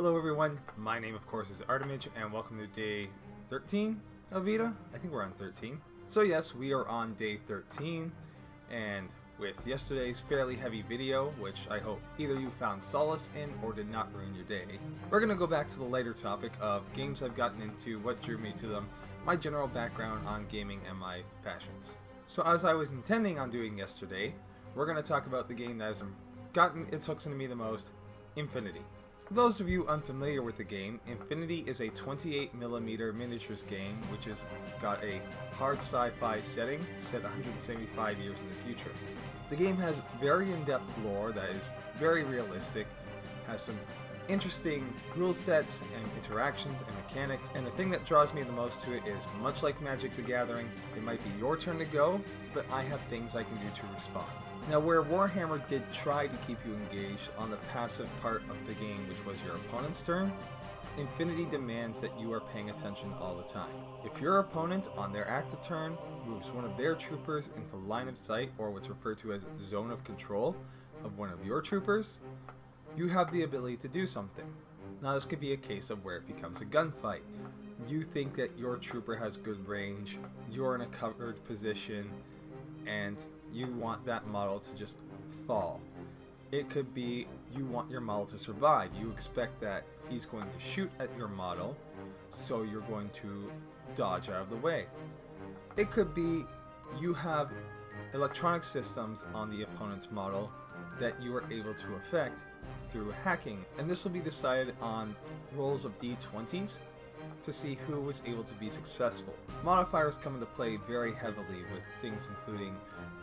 Hello everyone, my name of course is Artimage and welcome to day 13 of VEDA. I think we're on 13. So yes, we are on day 13, and with yesterday's fairly heavy video, which I hope either you found solace in or did not ruin your day, we're going to go back to the lighter topic of games I've gotten into, what drew me to them, my general background on gaming and my passions. So as I was intending on doing yesterday, we're going to talk about the game that has gotten its hooks into me the most, Infinity. For those of you unfamiliar with the game, Infinity is a 28mm miniatures game which has got a hard sci-fi setting set 175 years in the future. The game has very in-depth lore that is very realistic, has some interesting rule sets and interactions and mechanics, and the thing that draws me the most to it is, much like Magic the Gathering, it might be your turn to go, but I have things I can do to respond. Now, where Warhammer did try to keep you engaged on the passive part of the game, which was your opponent's turn, Infinity demands that you are paying attention all the time. If your opponent, on their active turn, moves one of their troopers into line of sight, or what's referred to as zone of control, of one of your troopers, you have the ability to do something. Now this could be a case of where it becomes a gunfight. You think that your trooper has good range, you're in a covered position, and you want that model to just fall. It could be you want your model to survive. You expect that he's going to shoot at your model, so you're going to dodge out of the way. It could be you have electronic systems on the opponent's model that you are able to affect through hacking, and this will be decided on rolls of d20s to see who was able to be successful. Modifiers come into play very heavily with things including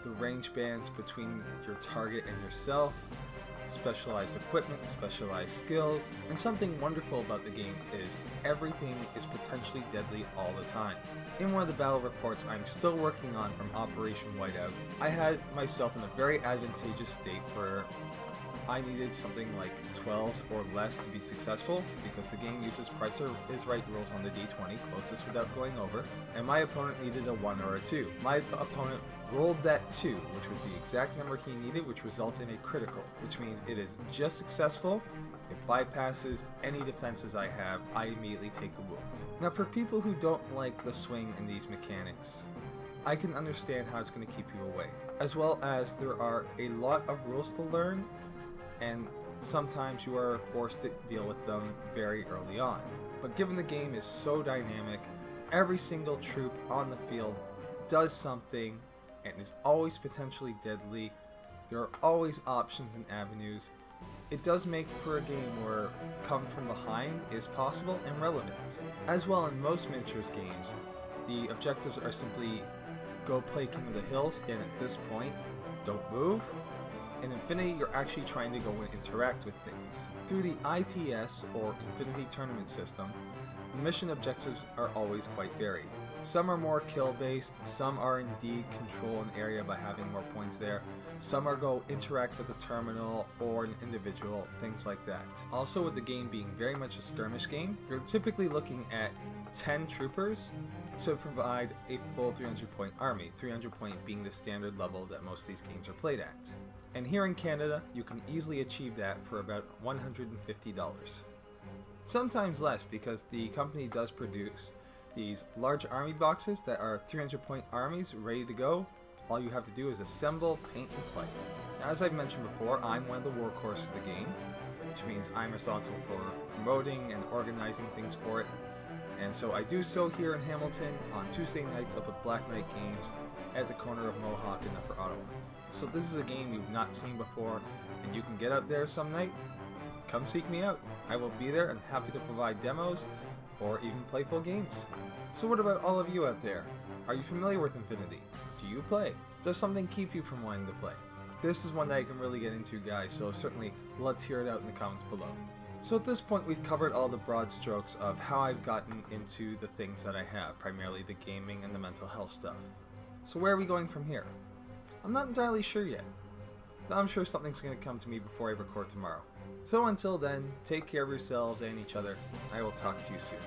the range bands between your target and yourself, specialized equipment, specialized skills, and something wonderful about the game is everything is potentially deadly all the time. In one of the battle reports I'm still working on from Operation Whiteout, I had myself in a very advantageous state where I needed something like 12s or less to be successful, because the game uses Price is Right rules on the d20, closest without going over, and my opponent needed a 1 or a 2. My opponent rolled that 2, which was the exact number he needed, which results in a critical, which means it is just successful, it bypasses any defenses I have, I immediately take a wound. Now for people who don't like the swing in these mechanics, I can understand how it's going to keep you away, as well as there are a lot of rules to learn, and sometimes you are forced to deal with them very early on. But given the game is so dynamic, every single troop on the field does something and is always potentially deadly, there are always options and avenues, it does make for a game where come from behind is possible and relevant. As well, in most miniatures games, the objectives are simply go play King of the Hill, stand at this point, don't move. In Infinity, you're actually trying to go and interact with things. Through the ITS, or Infinity Tournament system, the mission objectives are always quite varied. Some are more kill-based, some are indeed control an area by having more points there, some are go interact with a terminal or an individual, things like that. Also, with the game being very much a skirmish game, you're typically looking at 10 troopers to provide a full 300-point army, 300 point being the standard level that most of these games are played at. And here in Canada, you can easily achieve that for about $150. Sometimes less, because the company does produce these large army boxes that are 300-point armies ready to go. All you have to do is assemble, paint, and play. Now, as I've mentioned before, I'm one of the workhorses of the game, which means I'm responsible for promoting and organizing things for it. And so I do so here in Hamilton on Tuesday nights up at Black Knight Games at the corner of Mohawk and Upper Ottawa. So this is a game you've not seen before, and you can get out there some night, come seek me out. I will be there and happy to provide demos or even play full games. So what about all of you out there? Are you familiar with Infinity? Do you play? Does something keep you from wanting to play? This is one that I can really get into, guys, so certainly let's hear it out in the comments below. So at this point, we've covered all the broad strokes of how I've gotten into the things that I have, primarily the gaming and the mental health stuff. So where are we going from here? I'm not entirely sure yet, but I'm sure something's going to come to me before I record tomorrow. So until then, take care of yourselves and each other. I will talk to you soon.